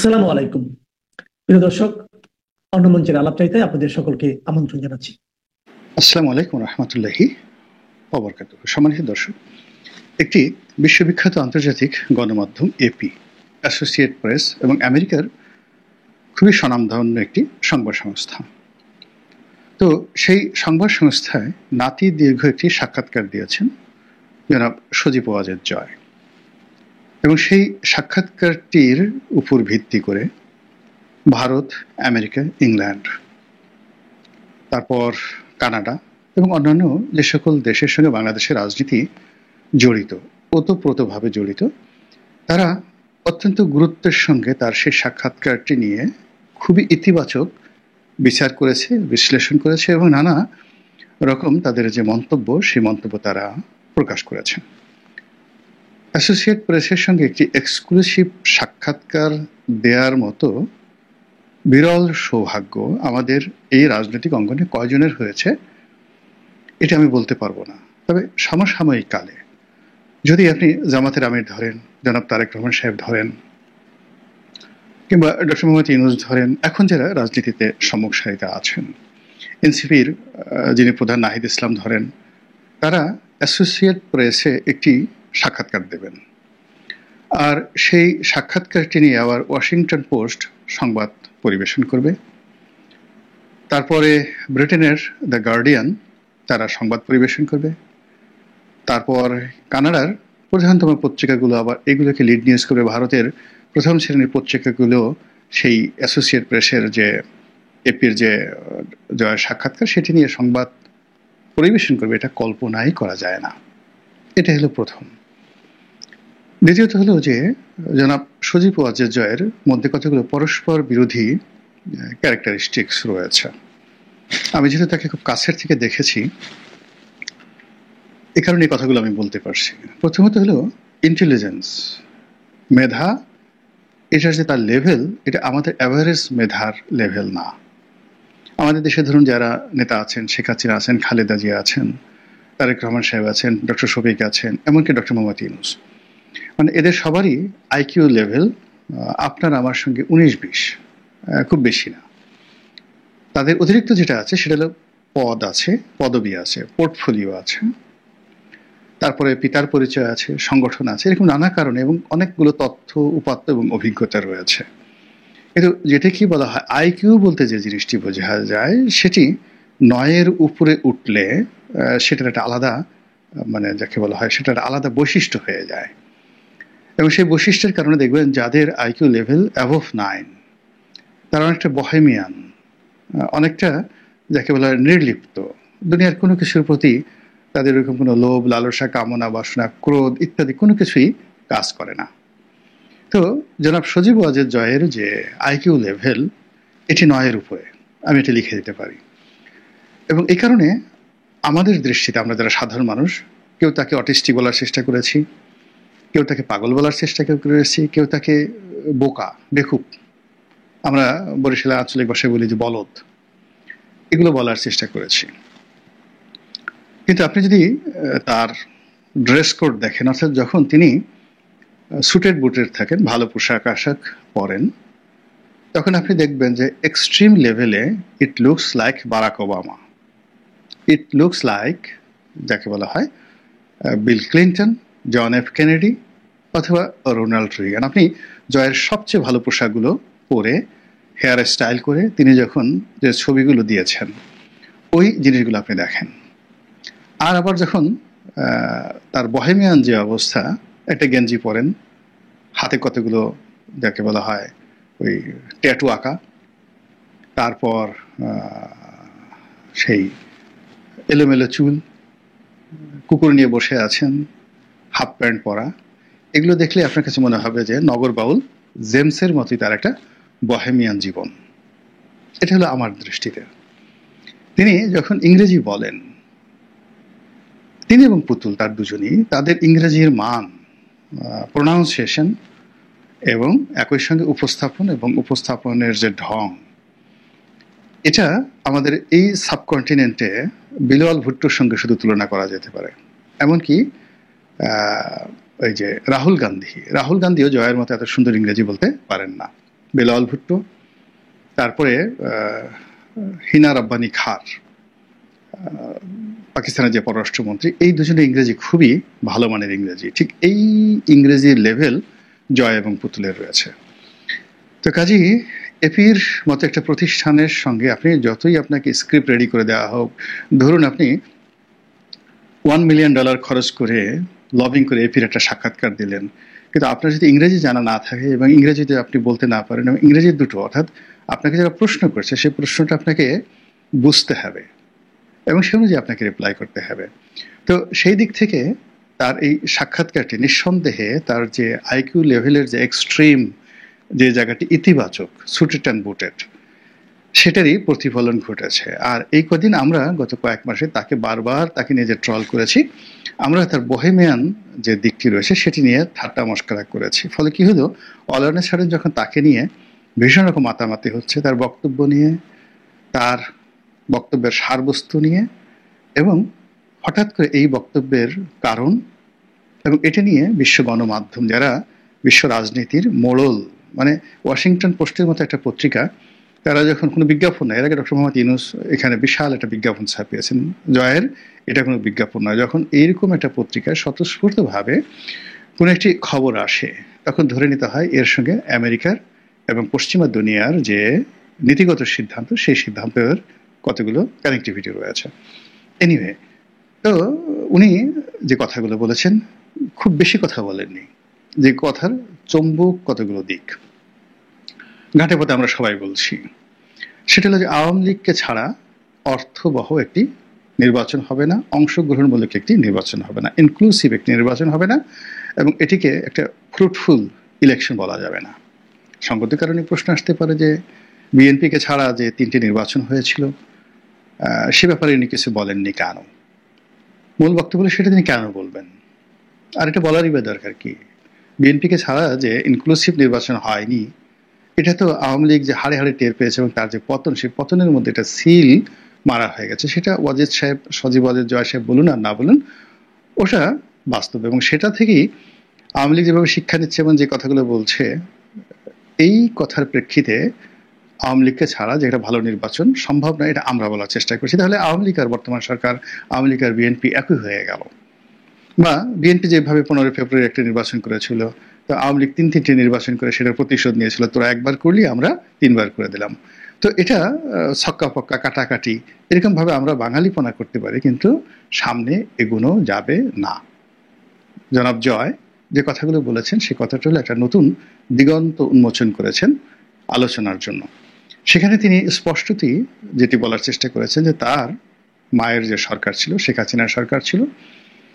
আসসালামু আলাইকুম প্রিয় দর্শক, অন্য মঞ্চের আলাপচারিতায় আপনাদের সকলকে আমন্ত্রণ জানাচ্ছি। আসসালামু আলাইকুম রহমতুল্লাহি ওয়াবারাকাতুহু। সম্মানিত দর্শক, একটি বিশ্ববিখ্যাত আন্তর্জাতিক গণমাধ্যম এপি, অ্যাসোসিয়েট প্রেস এবং আমেরিকার খুবই স্বনামধন্য একটি সংবাদ সংস্থা। তো সেই সংবাদ সংস্থায় নাতি দীর্ঘ একটি সাক্ষাৎকার দিয়েছেন জনাব সজীব ওয়াজেদ জয়, এবং সেই সাক্ষাৎকারটির উপর ভিত্তি করে ভারত, আমেরিকা, ইংল্যান্ড, তারপর কানাডা এবং অন্যান্য যে সকল দেশের সঙ্গে বাংলাদেশের রাজনীতি জড়িত, ওতপ্রোতভাবে জড়িত, তারা অত্যন্ত গুরুত্বের সঙ্গে তার সেই সাক্ষাৎকারটি নিয়ে খুবই ইতিবাচক বিচার করেছে, বিশ্লেষণ করেছে এবং নানা রকম তাদের যে মন্তব্য, সেই মন্তব্য তারা প্রকাশ করেছেন। অ্যাসোসিয়েট প্রেসের সঙ্গে একটি এক্সক্লুসিভ সাক্ষাৎকার দেওয়ার মতো বিরল সৌভাগ্য আমাদের এই রাজনৈতিক অঙ্গনে কয়জনের হয়েছে এটা আমি বলতে পারবো না। তবে সমসাময়িক কালে যদি আপনি জামাতের আমির ধরেন, জনাব তারেক রহমান সাহেব ধরেন, কিংবা ডক্টর মোহাম্মদ ইউনূস ধরেন, এখন যারা রাজনীতিতে সম্মুখ সারিতে আছেন, এনসিপির যিনি প্রধান নাহিদ ইসলাম ধরেন, তারা অ্যাসোসিয়েট প্রেসে একটি সাক্ষাৎকার দেবেন। আর সেই সাক্ষাৎকারটি নিয়ে আবার ওয়াশিংটন পোস্ট সংবাদ পরিবেশন করবে। তারপরে ব্রিটেনের দ্য গার্ডিয়ান তারা সংবাদ পরিবেশন করবে। তারপর কানাডার প্রধানতম পত্রিকাগুলো আবার এগুলোকে লিড নিউজ করবে। ভারতের প্রথম শ্রেণীর পত্রিকাগুলো সেই অ্যাসোসিয়েট প্রেসের যে এপির যে জয়ের সাক্ষাৎকার সেটি নিয়ে সংবাদ পরিবেশন করবে। এটা কল্পনাই করা যায় না। এটা হলো প্রথম। দ্বিতীয়ত হলো যে জনাব সজীব ওয়াজেদ জয়ের মধ্যে কতগুলো পরস্পর বিরোধী ক্যারেক্টারিস্টিক্স রয়েছে। আমি যেহেতু তাকে খুব কাছের থেকে দেখেছি, এ কারণে এই কথাগুলো আমি বলতে পারছি। প্রথমত হলো ইন্টেলিজেন্স, মেধা, এটার যে তার লেভেল, এটা আমাদের অ্যাভারেজ মেধার লেভেল না। আমাদের দেশে ধরুন যারা নেতা আছেন, শেখ হাসিনা আছেন, খালেদা জিয়া আছেন, তারেক রহমান সাহেব আছেন, ডক্টর শফিক আছেন, এমনকি ডক্টর মোহাম্মদ ইউনূস, মানে এদের সবারই আইকিউ লেভেল আপনার আমার সঙ্গে 19-20, খুব বেশি না। তাদের অতিরিক্ত যেটা আছে সেটা হলো পদ আছে, পদবি আছে, পোর্টফোলিও আছে, তারপরে পিতার পরিচয় আছে, সংগঠন আছে, এরকম নানা কারণে এবং অনেকগুলো তথ্য, উপাত্ত এবং অভিজ্ঞতা রয়েছে। কিন্তু যেটা কি বলা হয় আইকিউ বলতে যে জিনিসটি বোঝা যায়, সেটি 9-এর উপরে উঠলে সেটার একটা আলাদা, মানে যাকে বলা হয় সেটার আলাদা বৈশিষ্ট্য হয়ে যায়। এবং সেই বৈশিষ্ট্যের কারণে দেখবেন যাদের আইকিউ লেভেল অ্যাবভ 9, তারা অনেকটা বহেমিয়ান, অনেকটা যাকে বলা হয় নির্লিপ্ত, দুনিয়ার কোনো কিছুর প্রতি তাদের ওরকম কোনো লোভ, লালসা, কামনা, বাসনা, ক্রোধ ইত্যাদি কোনো কিছুই কাজ করে না। তো জনাব সজীব ওয়াজেদ জয়ের যে আইকিউ লেভেল, এটি 9-এর উপরে, আমি এটা লিখে দিতে পারি। এবং এই কারণে আমাদের দৃষ্টিতে আমরা যারা সাধারণ মানুষ, কেউ তাকে অটিস্টিক বলার চেষ্টা করেছি, কেউ তাকে পাগল বলার চেষ্টা করেছি, কেউ তাকে বোকা, বেকুব, আমরা বরিশালের আঞ্চলিক ভাষায় বলি যে বলদ, এগুলো বলার চেষ্টা করেছি। কিন্তু আপনি যদি তার ড্রেস কোড দেখেন, অর্থাৎ যখন তিনি সুটেড বুটেড থাকেন, ভালো পোশাক আশাক পরেন, তখন আপনি দেখবেন যে এক্সট্রিম লেভেলে it looks like Barack Obama, it looks like যাকে বলা হয় Bill Clinton, John F Kennedy অথবা রোনাল্ড রিগান। আপনি জয়ের সবচেয়ে ভালো পোশাকগুলো পরে, হেয়ার স্টাইল করে তিনি যখন যে ছবিগুলো দিয়েছেন, ওই জিনিসগুলো আপনি দেখেন। আর আবার যখন তার বহেমিয়ান যে অবস্থা, একটা গেঞ্জি পরেন, হাতে কতগুলো যাকে বলা হয় ওই ট্যাটু আঁকা, তারপর সেই এলোমেলো চুল, কুকুর নিয়ে বসে আছেন, হাফ প্যান্ট পরা, এগুলো দেখলে আপনার কাছে মনে হবে যে নগর বাউল জেমসের মতোই তার একটা বহেমিয়ান জীবন। এটা হলো আমার দৃষ্টিতে। তিনি যখন ইংরেজি বলেন, তিনি এবং পুতুল তার দুজনই তাদের ইংরেজির মান, প্রোনাউন্সিয়েশন এবং একই সঙ্গে উপস্থাপন এবং উপস্থাপনের যে ঢং, এটা আমাদের এই সাবকন্টিনেন্টে বিলাল ভুট্টোর সঙ্গে শুধু তুলনা করা যেতে পারে। এমনকি ওই যে রাহুল গান্ধীও জয়ের মতো এত সুন্দর ইংরেজি বলতে পারেন না। বেলাল ভুট্টো, তারপরে হিনা রাব্বানি খার, পাকিস্তানের যে পররাষ্ট্রমন্ত্রী, এই দুজনের ইংরেজি খুবই ভালো মানের ইংরেজি। ঠিক এই ইংরেজির লেভেল জয় এবং পুতুলের রয়েছে। তো কাজেই এপির মতো একটা প্রতিষ্ঠানের সঙ্গে আপনি যতই আপনাকে স্ক্রিপ্ট রেডি করে দেওয়া হোক, ধরুন আপনি $1 মিলিয়ন খরচ করে লবিং করে এপির একটা সাক্ষাৎকার দিলেন, কিন্তু আপনার যদি ইংরেজি জানা না থাকে এবং ইংরেজিতে আপনি বলতে না পারেন, এবং ইংরেজির দুটো, অর্থাৎ আপনাকে যারা প্রশ্ন করছে সেই প্রশ্নটা আপনাকে বুঝতে হবে এবং সে অনুযায়ী আপনাকে রিপ্লাই করতে হবে। তো সেই দিক থেকে তার এই সাক্ষাৎকারটি নিঃসন্দেহে তার যে আইকিউ লেভেলের যে এক্সট্রিম যে জায়গাটি ইতিবাচক, সুটেড অ্যান্ড বুটেড, সেটারই প্রতিফলন ঘটেছে। আর এই কদিন আমরা গত কয়েক মাসে তাকে বারবার তাকে নিয়ে যে ট্রল করেছি, আমরা তার বহেমিয়ান যে দিকটি রয়েছে সেটি নিয়ে ঠাট্টা মস্করা করেছি। ফলে কি হলো, অলারনে ছাড়েন যখন তাকে নিয়ে ভীষণ রকম মাতামাতি হচ্ছে, তার বক্তব্য নিয়ে, তার বক্তব্যের সারবস্তু নিয়ে, এবং হঠাৎ করে এই বক্তব্যের কারণ এবং এটা নিয়ে বিশ্ব গণমাধ্যম, যারা বিশ্ব রাজনীতির মোড়ল, মানে ওয়াশিংটন পোস্টের মতো একটা পত্রিকা, তারা যখন কোনো বিজ্ঞাপন নয়, এর আগে ডক্টর মোহাম্মদ ইউনূস এখানে বিশাল একটা বিজ্ঞাপন ছাপিয়েছেন, জয়ের এটা কোনো বিজ্ঞাপন নয়, যখন এইরকম একটা পত্রিকায় স্বতঃস্ফূর্তভাবে কোনো একটি খবর আসে, তখন ধরে নিতে হয় এর সঙ্গে আমেরিকার এবং পশ্চিমা দুনিয়ার যে নীতিগত সিদ্ধান্ত, সেই সিদ্ধান্তের কতগুলো কানেক্টিভিটি রয়েছে। এনিওয়ে, তো উনি যে কথাগুলো বলেছেন, খুব বেশি কথা বলেননি, যে কথার চম্বুক কতগুলো দিক ঘাটে পথে আমরা সবাই বলছি। সেটা হলো যে আওয়ামী লীগকে ছাড়া অর্থবহ একটি নির্বাচন হবে না, অংশগ্রহণমূলক একটি নির্বাচন হবে না, ইনক্লুসিভ একটি নির্বাচন হবে না, এবং এটিকে একটা ফ্রুটফুল ইলেকশন বলা যাবে না। সঙ্গতির কারণে প্রশ্ন আসতে পারে যে বিএনপিকে ছাড়া যে 3টি নির্বাচন হয়েছিল, সে ব্যাপারে উনি কিছু বলেননি কেন? মূল বক্তব্য হলো সেটা তিনি কেন বলবেন, আর এটা বলারই বা দরকার কি? বিএনপিকে ছাড়া যে ইনক্লুসিভ নির্বাচন হয়নি, এটা তো আওয়ামী লীগ যে হাড়ে হাড়ে টের পেয়েছে, এবং তার যে পতন, সেই পতনের মধ্যে এটা সিল মারা হয়ে গেছে। সেটা ওয়াজেদ সাহেব, সজীব ওয়াজেদ, জয় সাহেব বলুন আর না বলুন, ওটা বাস্তব। এবং সেটা থেকেই আওয়ামী লীগ যেভাবে শিক্ষা নিচ্ছে এবং যে কথাগুলো বলছে, এই কথার প্রেক্ষিতে আওয়ামী লীগকে ছাড়া যে একটা ভালো নির্বাচন সম্ভব নয়, এটা আমরা বলার চেষ্টা করছি। তাহলে আওয়ামী লীগ আর বর্তমান সরকার, আওয়ামী লীগ আর বিএনপি একই হয়ে গেল। বা বিএনপি যেভাবে 15 ফেব্রুয়ারি একটা নির্বাচন করেছিল, তো আওয়ামী লীগ 3টি নির্বাচন করে সেটার প্রতিশোধ নিয়েছিল, তোরা একবার করলি, আমরা 3বার করে দিলাম। তো এটা ছক্কা পক্কা কাটাকাটি এরকম ভাবে আমরা বাঙালিপনা করতে পারি, কিন্তু সামনে এগুনো যাবে না। জনাব জয় যে কথাগুলো বলেছেন, সে কথাটা হলো একটা নতুন দিগন্ত উন্মোচন করেছেন আলোচনার জন্য। সেখানে তিনি স্পষ্টতই যেটি বলার চেষ্টা করেছেন যে তার মায়ের যে সরকার ছিল, শেখ হাসিনার সরকার ছিল,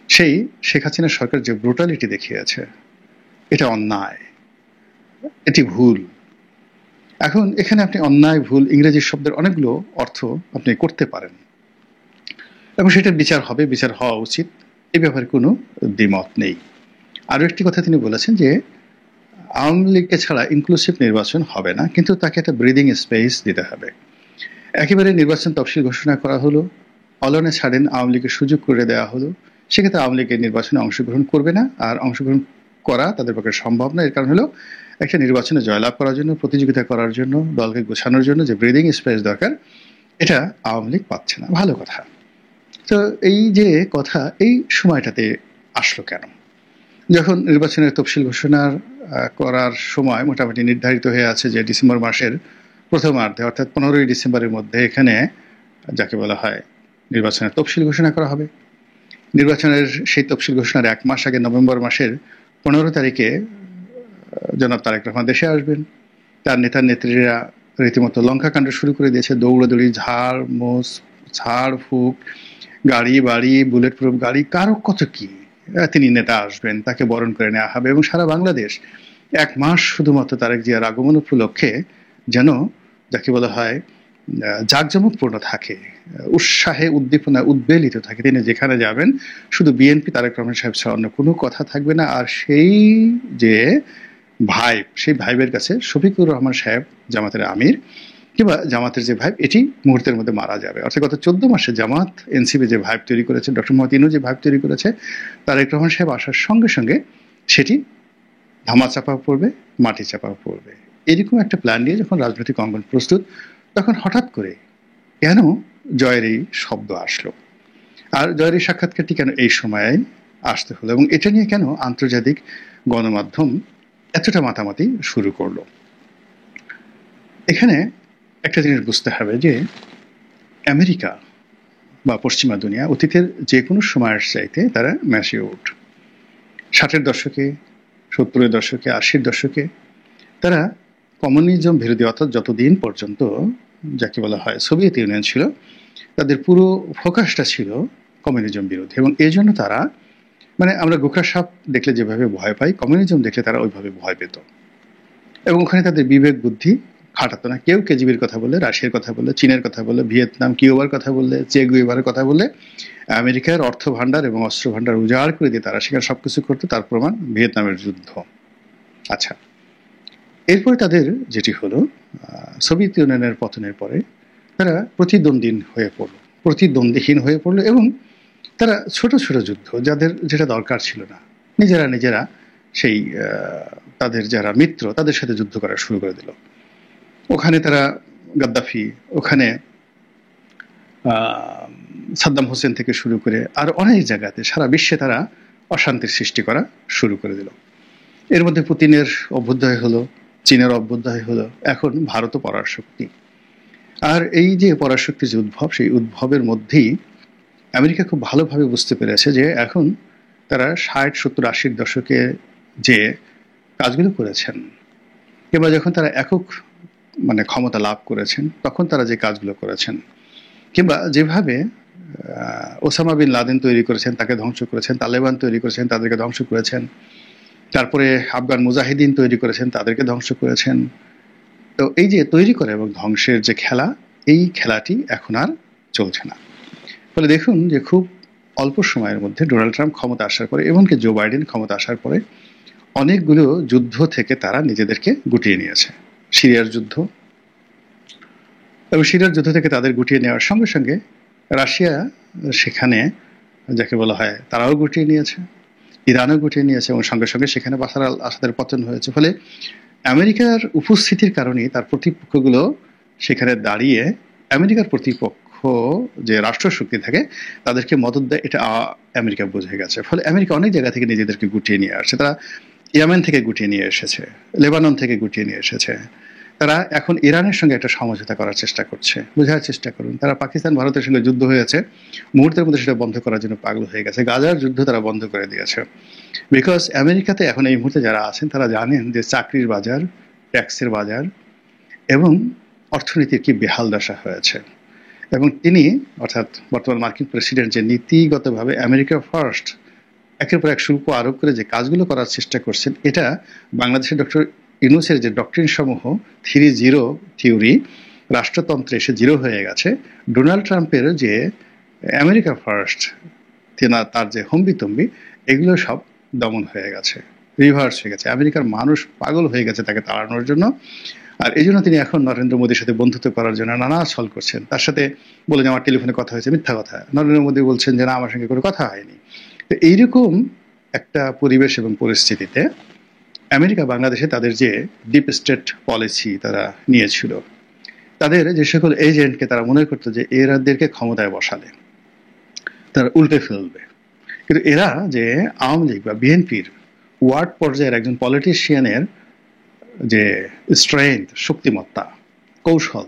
সেই শেখ হাসিনার সরকার যে ব্রুটালিটি দেখিয়েছে, এটা অন্যায়, এটি ভুল। এখন এখানে আপনি অন্যায়, ভুল, ইংরেজি শব্দের অনেকগুলো অর্থ আপনি করতে পারেন, এবং সেটার বিচার হবে, বিচার হওয়া উচিত, এ ব্যাপারে কোনো দ্বিমত নেই। আরও একটি কথা তিনি বলেছেন যে আওয়ামী লীগকে ছাড়া ইনক্লুসিভ নির্বাচন হবে না, কিন্তু তাকে একটা ব্রিদিং স্পেস দিতে হবে। একেবারে নির্বাচন তফসিল ঘোষণা করা হলো, অলনে ছাড়েন আওয়ামী লীগের সুযোগ করে দেওয়া হলো, সেক্ষেত্রে আওয়ামী লীগের নির্বাচনে অংশগ্রহণ করবে না, আর অংশগ্রহণ করা তাদের পক্ষে সম্ভব না। এর কারণ হলো একটা নির্বাচনে জয়লাভ করার জন্য, প্রতিযোগিতা করার জন্য, দলকে গোছানোর জন্য যে ব্রিদিং স্পেস দরকার, এটা আওয়ামী লীগ পাচ্ছে না। ভালো কথা। তো এই যে কথা এই সময়টাতে আসলো কেন? যখন নির্বাচনের তফসিল ঘোষণার করার সময় মোটামুটি নির্ধারিত হয়ে আছে যে ডিসেম্বর মাসের প্রথমার্ধে, অর্থাৎ 15ই ডিসেম্বরের মধ্যে এখানে যাকে বলা হয় নির্বাচনের তফসিল ঘোষণা করা হবে। নির্বাচনের সেই তফসিল ঘোষণার 1 মাস আগে নভেম্বর মাসের 15 তারিখে জনাব তারেক রহমান দেশে আসবেন। তার নেতা নেত্রীরা রীতিমতো লঙ্কাকাণ্ড শুরু করে দিয়েছে, দৌড়াদৌড়ি, ঝাড় ফুঁক, গাড়ি বাড়ি, বুলেট প্রুফ গাড়ি, কারো কত কি। তিনি নেতা আসবেন, তাকে বরণ করে নেওয়া হবে, এবং সারা বাংলাদেশ 1 মাস শুধুমাত্র তারেক জিয়ার আগমন উপলক্ষে যেন যাকে বলা হয় জাঁকজমকপূর্ণ থাকে, উৎসাহে উদ্দীপনা উদ্বেলিত থাকে। তিনি যেখানে যাবেন শুধু বিএনপি, তারেক রহমান সাহেব ছাড়া অন্য কোনো কথা থাকবে না। আর সেই যে ভাইব, সেই ভাইবের কাছে শফিকুর রহমান সাহেব জামাতের আমির কিংবা জামাতের যে ভাইব, এটি মুহূর্তের মধ্যে মারা যাবে। অর্থাৎ গত 14 মাসে জামাত এনসিপি যে ভাইব তৈরি করেছে, ডক্টর মোহাম্মদ ইউনূস যে ভাইব তৈরি করেছে, তারেক রহমান সাহেব আসার সঙ্গে সঙ্গে সেটি ধামা চাপা পড়বে, মাটি চাপা পড়বে। এরকম একটা প্ল্যান নিয়ে যখন রাজনৈতিক অঙ্গন প্রস্তুত, তখন হঠাৎ করে কেন জয়ের এই শব্দ আসলো, আর জয়ের এই সাক্ষাৎকারটি কেন এই সময়ে আসতে হলো, এবং এটা নিয়ে কেন আন্তর্জাতিক গণমাধ্যম এতটা মাতামাতি শুরু করলো। এখানে একটা জিনিস বুঝতে হবে যে আমেরিকা বা পশ্চিমা দুনিয়া অতীতের যে কোনো সময়ের চাইতে তারা ম্যাচিউরড। 60-এর দশকে, 70-এর দশকে, 80-এর দশকে তারা কমিউনিজম বিরোধী, অর্থাৎ যতদিন পর্যন্ত যাকে বলা হয় সোভিয়েত ইউনিয়ন ছিল, তাদের পুরো ফোকাসটা ছিল কমিউনিজম বিরোধী, এবং এই জন্য তারা, মানে আমরা গোখরা সাপ দেখলে যেভাবে ভয় পাই, কমিউনিজম দেখলে তারা ওইভাবে ভয় পেত, এবং ওখানে তাদের বিবেক বুদ্ধি খাটাতো না। কেউ কেজিবির কথা বললে, রাশিয়ার কথা বললে, চীনের কথা বললে, ভিয়েতনাম কিউবার কথা বললে, চে গুয়েভারের কথা বললে, আমেরিকার অর্থ ভাণ্ডার এবং অস্ত্র ভাণ্ডার উজাড় করে দিয়ে তারা সেখানে সবকিছু করতো। তার প্রমাণ ভিয়েতনামের যুদ্ধ। আচ্ছা, এরপরে তাদের যেটি হলো, সোভিয়েত ইউনিয়নের পতনের পরে তারা প্রতিদ্বন্দ্বীহীন হয়ে পড়লো, এবং তারা ছোট ছোট যুদ্ধ, যেটা দরকার ছিল না, নিজেরা সেই তাদের যারা মিত্র তাদের সাথে যুদ্ধ করা শুরু করে দিল। ওখানে তারা গাদ্দাফি, ওখানে সাদ্দাম হোসেন থেকে শুরু করে আর অনেক জায়গাতে সারা বিশ্বে তারা অশান্তির সৃষ্টি করা শুরু করে দিল। এর মধ্যে পুতিনের অভ্যুদয় হলো, চীনের অভ্যুদয় হলো, এখন ভারতও পরাশক্তি। আর এই যে পরাশক্তির যে উদ্ভব, সেই উদ্ভবের মধ্যেই আমেরিকা খুব ভালোভাবে বুঝতে পেরেছে যে এখন তারা 60, 70, 80-র দশকে যে কাজগুলো করেছেন, কিংবা যখন তারা একক ক্ষমতা লাভ করেছেন তখন তারা যে কাজগুলো করেছেন, কিংবা যেভাবে ওসামা বিন লাদেন তৈরি করেছেন, তাকে ধ্বংস করেছেন, তালেবান তৈরি করেছেন, তাদেরকে ধ্বংস করেছেন, তারপরে আফগান মুজাহিদিন তৈরি করেছেন, তাদেরকে ধ্বংস করেছেন। তো এই যে তৈরি করে এবং ধ্বংসের যে খেলা, এই খেলাটি এখন আর চলছে না। ফলে দেখুন যে খুব অল্প সময়ের মধ্যে ডোনাল্ড ট্রাম্প ক্ষমতা আসার পরে, এমনকি জো বাইডেন ক্ষমতা আসার পরে, অনেকগুলো যুদ্ধ থেকে তারা নিজেদেরকে গুটিয়ে নিয়েছে। সিরিয়ার যুদ্ধ, এবং সিরিয়ার যুদ্ধ থেকে তাদের গুটিয়ে নেওয়ার সঙ্গে সঙ্গে রাশিয়া সেখানে যাকে বলা হয় তারাও গুটিয়ে নিয়েছে, ইরানও গুটিয়ে নিয়েছে, এবং সঙ্গে সঙ্গে সেখানে বাশার আল আসাদের পতন হয়েছে। ফলে আমেরিকার উপস্থিতির কারণেই তার প্রতিপক্ষগুলো সেখানে দাঁড়িয়ে আমেরিকার প্রতিপক্ষ যে রাষ্ট্রশক্তি থাকে তাদেরকে মদত দেয়, এটা আমেরিকা বুঝে গেছে। ফলে আমেরিকা অনেক জায়গা থেকে নিজেদেরকে গুটিয়ে নিয়ে আসছে। তারা ইয়েমেন থেকে গুটিয়ে নিয়ে এসেছে, লেবানন থেকে গুটিয়ে নিয়ে এসেছে, তারা এখন ইরানের সঙ্গে একটা সমঝোতা করার চেষ্টা করছে। বোঝার চেষ্টা করুন, তারা পাকিস্তান ভারতের সঙ্গে যুদ্ধ হয়েছে, মুহূর্তের মধ্যে সেটা বন্ধ করার জন্য পাগল হয়ে গেছে। গাজার যুদ্ধ তারা বন্ধ করে দিয়েছে, বিকজ আমেরিকাতে এখন এই মুহূর্তে যারা আছেন তারা জানেন যে চাকরির বাজার, ট্যাক্সের বাজার এবং অর্থনীতির কি বেহাল দশা হয়েছে। এবং তিনি, অর্থাৎ বর্তমান মার্কিন প্রেসিডেন্ট, যে নীতিগতভাবে আমেরিকা ফার্স্ট একের পর এক শুল্ক আরোপ করে যে কাজগুলো করার চেষ্টা করছেন, এটা বাংলাদেশের ডক্টর ইউনূসের যে ডক্ট্রিন সমূহ 3-0 থিওরি, রাষ্ট্রতন্ত্রে এসে জিরো হয়ে গেছে। ডোনাল্ড ট্রাম্পের যে আমেরিকা ফার্স্ট, তার যে হম্বিতম্বি, এগুলো সব দমন হয়ে গেছে, রিভার্স হয়ে গেছে। আমেরিকার মানুষ পাগল হয়ে গেছে তাকে তাড়ানোর জন্য। আর এই জন্য তিনি এখন নরেন্দ্র মোদীর সাথে বন্ধুত্ব করার জন্য নানা ছল করছেন। তার সাথে বলে যে আমার টেলিফোনে কথা হয়েছে, মিথ্যা কথা। নরেন্দ্র মোদী বলছেন যে না, আমার সঙ্গে কোনো কথা হয়নি। তো এইরকম একটা পরিবেশ এবং পরিস্থিতিতে আমেরিকা বাংলাদেশে তাদের যে ডিপ স্টেট পলিসি তারা নিয়েছিল, তাদের যে সকল এজেন্টকে তারা মনে করতো যে এরাদেরকে ক্ষমতায় বসালে তারা উল্টে ফেলবে, কিন্তু এরা যে আওয়ামী লীগ বা বিএনপির ওয়ার্ড পর্যায়ের একজন পলিটিশিয়ানের যে স্ট্রেংথ, শক্তিমত্তা, কৌশল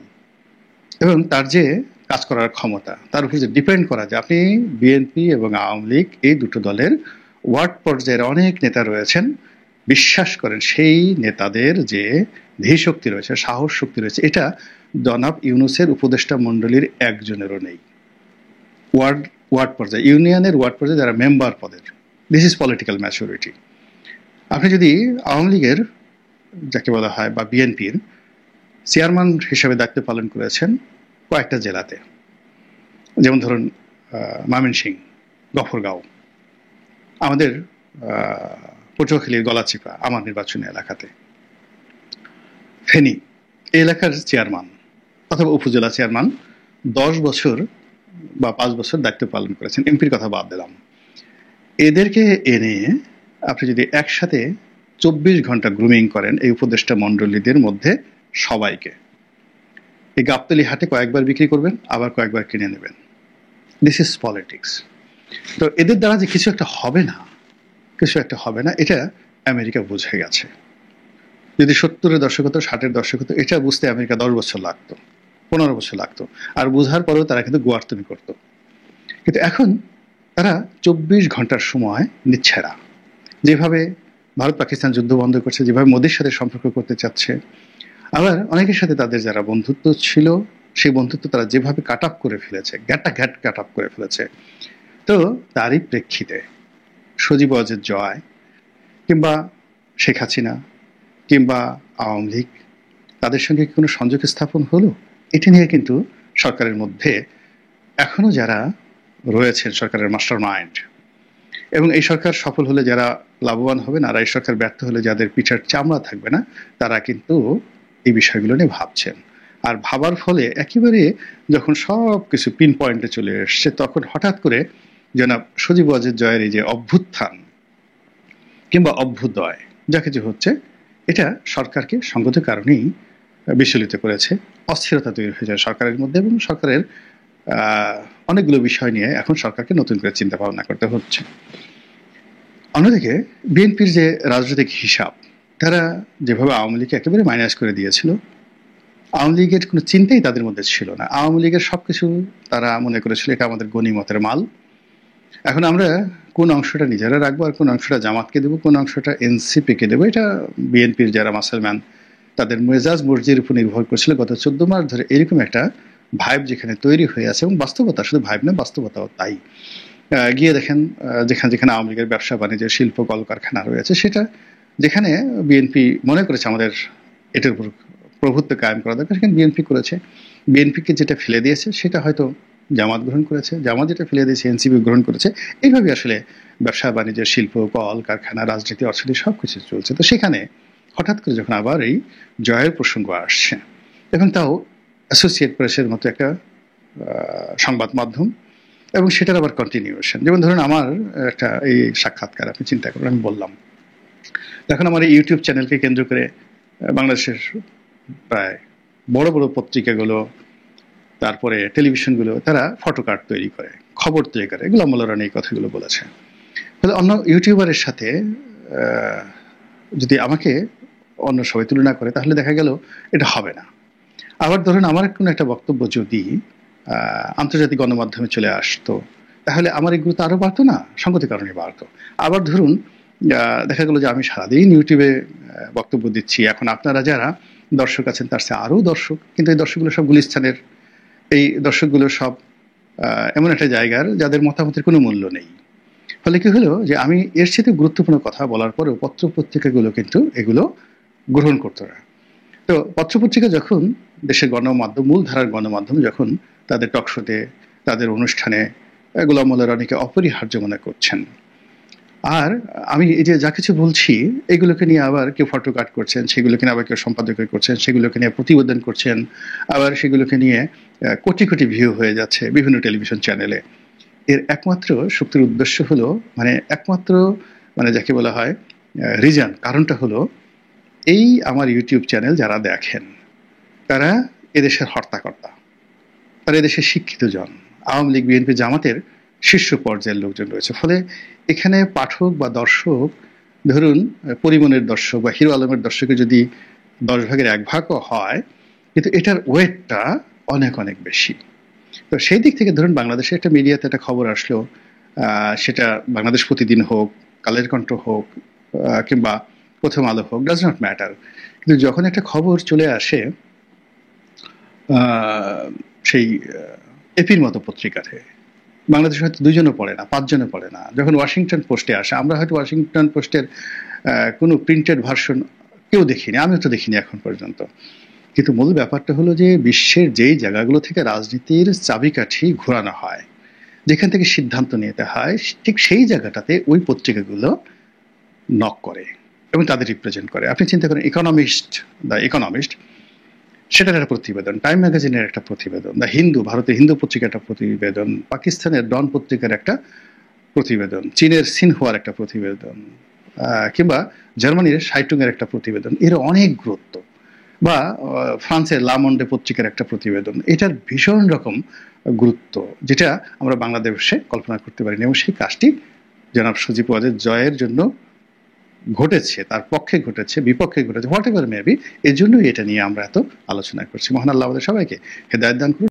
এবং তার যে কাজ করার ক্ষমতা, তার উপর যে ডিপেন্ড করা, যে আপনি বিএনপি এবং আওয়ামী লীগ এই দুটো দলের ওয়ার্ড পর্যায়ের অনেক নেতা রয়েছেন, বিশ্বাস করেন সেই নেতাদের যে ধীশক্তি রয়েছে, সাহস শক্তি রয়েছে, এটা জনাব ইউনূসের উপদেষ্টা মণ্ডলীর একজনেরও নেই। ওয়ার্ড পর্যায়ে, ইউনিয়নের ওয়ার্ড পর্যায়ে যারা মেম্বার পদের, দিস ইজ পলিটিক্যাল ম্যাচুরিটি। আপনি যদি আওয়ামী লীগের যাকে বলা হয় বা বিএনপির চেয়ারম্যান হিসেবে দায়িত্ব পালন করেছেন কয়েকটা জেলাতে, যেমন ধরুন ময়মনসিংহ, গফরগাঁও, আমাদের পটুয়াখালীর গলাচিপা আমার নির্বাচনী এলাকাতে, ফেনী এই এলাকার চেয়ারম্যান অথবা উপজেলা চেয়ারম্যান 10 বছর বা 5 বছর দায়িত্ব পালন করেছেন, এমপির কথা বাদ দিলাম। এদেরকে এনে আপনি যদি একসাথে ঘন্টা গ্রুমিং করেন এই উপদেষ্টা মণ্ডলীদের মধ্যে সবাইকে। এই গাবতলী হাটে কয়েকবার বিক্রি করবেন, আবার কয়েকবার কিনে নেবেন। This is politics. তো এদের দ্বারা যে কিছু একটা হবে না, এটা আমেরিকা বুঝে গেছে। যদি 70-এর দশক হতো, 60-এর দশক হতো, এটা বুঝতে আমেরিকা 10 বছর লাগতো, 15 বছর লাগতো। আর বুঝার পরেও তারা কিন্তু গোয়ার্তুমি করতো। কিন্তু এখন তারা 24 ঘন্টার সময় নিচ্ছে না। যেভাবে ভারত পাকিস্তান যুদ্ধ বন্ধ করছে, যেভাবে মোদির সাথে সম্পর্ক করতে চাচ্ছে, আবার অনেকের সাথে তাদের যারা বন্ধুত্ব ছিল সেই বন্ধুত্ব তারা যেভাবে কাট আপ করে ফেলেছে, ঘ্যাট কাট আপ করে ফেলেছে। তো তারই প্রেক্ষিতে সজীব ওয়াজেদ জয় কিংবা শেখ হাসিনা কিংবা আওয়ামী লীগ, তাদের সঙ্গে কোনো সংযোগ স্থাপন হলো, এটি নিয়ে কিন্তু সরকারের মধ্যে এখনো যারা রয়েছেন সরকারের মাস্টার মাইন্ড, এবং এই সরকার সফল হলে যারা লাভবান হবেন, আর এই সরকার ব্যর্থ হলে যাদের পিঠের চামড়া থাকবে না, তারা কিন্তু এই বিষয়গুলো নিয়ে ভাবছেন। আর ভাবার ফলে একেবারে যখন সব কিছু পিন পয়েন্টে চলে এসছে, তখন হঠাৎ করে জনাব সজীব ওয়াজেদ জয়ের এই যে অভ্যুত্থান কিংবা অভ্যুদয় যা কিছু হচ্ছে, এটা সরকারকে সঙ্গত কারণেই বিচলিত করেছে। অস্থিরতা তৈরি হয়ে যায় সরকারের মধ্যে, এবং সরকারের অনেকগুলো বিষয় নিয়ে এখন সরকারকে নতুন করে চিন্তা ভাবনা করতে হচ্ছে। অন্যদিকে বিএনপির যে রাজনৈতিক হিসাব, তারা যেভাবে আওয়ামী লীগকে একেবারে মাইনাস করে দিয়েছিল, আওয়ামী লীগের কোনো চিন্তাই তাদের মধ্যে ছিল না। আওয়ামী লীগের সবকিছু তারা মনে করেছিল এটা আমাদের গনিমতের মাল। এখন আমরা কোন অংশটা নিজেরা রাখবো, আর কোন অংশটা জামাতকে দেবো, কোন অংশটা এনসিপিকে দেবো, এটা বিএনপির যারা মাসলম্যান তাদের মেজাজ মর্জির উপর নির্ভর করছিল গত 14 মাস ধরে। এরকম একটা ভাইব যেখানে তৈরি হয়ে আছে, এবং বাস্তবতা, শুধু ভাইব না, বাস্তবতাও তাই। গিয়ে দেখেন যেখানে যেখানে আওয়ামী লীগের ব্যবসা বাণিজ্য, শিল্প কলকারখানা রয়েছে, সেটা যেখানে বিএনপি মনে করেছে আমাদের এটার উপর প্রভুত্ব কায়েম করা দরকার, সেখানে বিএনপি করেছে। বিএনপিকে যেটা ফেলে দিয়েছে সেটা হয়তো জামাত গ্রহণ করেছে, জামাত যেটা ফেলে দিয়েছে এনসিপি গ্রহণ করেছে। এইভাবে আসলে ব্যবসা বাণিজ্য, শিল্প কল কারখানা, রাজনীতি, অর্থনীতি সবকিছু চলছে। তো সেখানে হঠাৎ করে যখন আবার এই জয়ের প্রসঙ্গ আসছে, এবং তাও অ্যাসোসিয়েট প্রেসের মতো একটা সংবাদ মাধ্যম, এবং সেটার আবার কন্টিনিউশন। যেমন ধরুন আমার একটা এই সাক্ষাৎকার আপনি চিন্তা করুন, আমি বললাম এখন আমার এই ইউটিউব চ্যানেলকে কেন্দ্র করে বাংলাদেশের প্রায় বড় বড় পত্রিকাগুলো, তারপরে টেলিভিশনগুলো, তারা ফটোকার্ড তৈরি করে, খবর তৈরি করে। এগুলো মোল্লারানি এই কথাগুলো বলেছে। ফলে অন্য ইউটিউবারের সাথে যদি আমাকে অন্য সবাই তুলনা করে, তাহলে দেখা গেল এটা হবে না। আবার ধরুন আমার কোনো একটা বক্তব্য যদি আন্তর্জাতিক গণমাধ্যমে চলে আসতো, তাহলে আমার এই গুরুত্ব আরো বাড়তো না, সঙ্গতি কারণে বাড়তো। আবার ধরুন দেখা গেল যে আমি সারাদিন ইউটিউবে বক্তব্য দিচ্ছি, এখন আপনারা যারা দর্শক আছেন তার চেয়ে আরও দর্শক, কিন্তু এই দর্শকগুলো সব গুলিস্তানের, এই দর্শকগুলো সব এমন একটা জায়গার যাদের মতামতের কোনো মূল্য নেই। ফলে কি হলো যে আমি এর সাথে গুরুত্বপূর্ণ কথা বলার পরেও পত্র পত্রিকাগুলো কিন্তু এগুলো গ্রহণ করতো না। তো পত্রপত্রিকা যখন দেশের গণমাধ্যম, মূলধারার গণমাধ্যম যখন তাদের টকশোতে, তাদের অনুষ্ঠানে গোলাম মোল্লা রনিকে অপরিহার্য মনে করছেন, আর আমি এই যে যা কিছু বলছি এগুলোকে নিয়ে আবার কেউ ফটো কাট করছেন, সেগুলোকে নিয়ে আবার কেউ সম্পাদকীয় করছেন, সেগুলোকে নিয়ে প্রতিবেদন করছেন, আবার সেগুলোকে নিয়ে কোটি কোটি ভিউ হয়ে যাচ্ছে বিভিন্ন টেলিভিশন চ্যানেলে। এর একমাত্র শক্তির উদ্দেশ্য হলো, একমাত্র যাকে বলা হয় রিজন, কারণটা হলো এই আমার ইউটিউব চ্যানেল যারা দেখেন তারা এদেশের হর্তাকর্তা, তারা এদেশের শিক্ষিত জন, আওয়ামী লীগ, বিএনপি, জামাতের শীর্ষ পর্যায়ের লোকজন রয়েছে। ফলে এখানে পাঠক বা দর্শক, ধরুন পরিমণের দর্শক বা হিরো আলমের দর্শকের যদি 10 ভাগের 1 ভাগও হয়, কিন্তু এটার ওয়েটটা অনেক অনেক বেশি। তো সেই দিক থেকে ধরুন বাংলাদেশে একটা মিডিয়াতে একটা খবর আসলো, সেটা বাংলাদেশ প্রতিদিন হোক, কালের কণ্ঠ হোক, কিংবা প্রথম আলো হোক, ডাজ নট ম্যাটার, কিন্তু যখন একটা খবর চলে আসে সেই এপির মতো পত্রিকাতে, বাংলাদেশে হয়তো 2 জনও পড়ে না, 5 জনও পড়ে না। যখন ওয়াশিংটন পোস্টে আসে, আমরা হয়তো ওয়াশিংটন পোস্টের কোনো প্রিন্টেড ভার্সন কেউ দেখিনি, আমিও তো দেখিনি এখন পর্যন্ত। কিন্তু মূল ব্যাপারটা হলো যে বিশ্বের যেই জায়গাগুলো থেকে রাজনীতির চাবিকাঠি ঘোরানো হয়, যেখান থেকে সিদ্ধান্ত নিতে হয়, ঠিক সেই জায়গাটাতে ওই পত্রিকাগুলো নক করে এবং তাদের রিপ্রেজেন্ট করে। আপনি চিন্তা করেন দ্য ইকোনমিস্ট, সেটার একটা প্রতিবেদন, টাইম ম্যাগাজিনের একটা প্রতিবেদন, দ্য হিন্দু, ভারতের হিন্দু পত্রিকার একটা প্রতিবেদন, পাকিস্তানের ডন পত্রিকার একটা প্রতিবেদন, চীনের সিনহুয়ার একটা প্রতিবেদন, কিংবা জার্মানির সাইটুংয়ের একটা প্রতিবেদন, এর অনেক গুরুত্ব, বা ফ্রান্সের লামন্ডে পত্রিকার একটা প্রতিবেদন, এটার ভীষণ রকম গুরুত্ব, যেটা আমরা বাংলাদেশে কল্পনা করতে পারিনি। এবং সেই কাজটি জনাব সজীব ওয়াজেদ জয়ের জন্য ঘটেছে, তার পক্ষে ঘটেছে, বিপক্ষে ঘটেছে, হোয়াট এভার মেবি, এর জন্যই এটা নিয়ে আমরা এত আলোচনা করছি। মহান আল্লাহ আমাদের সবাইকে হেদায়েত দান করুন।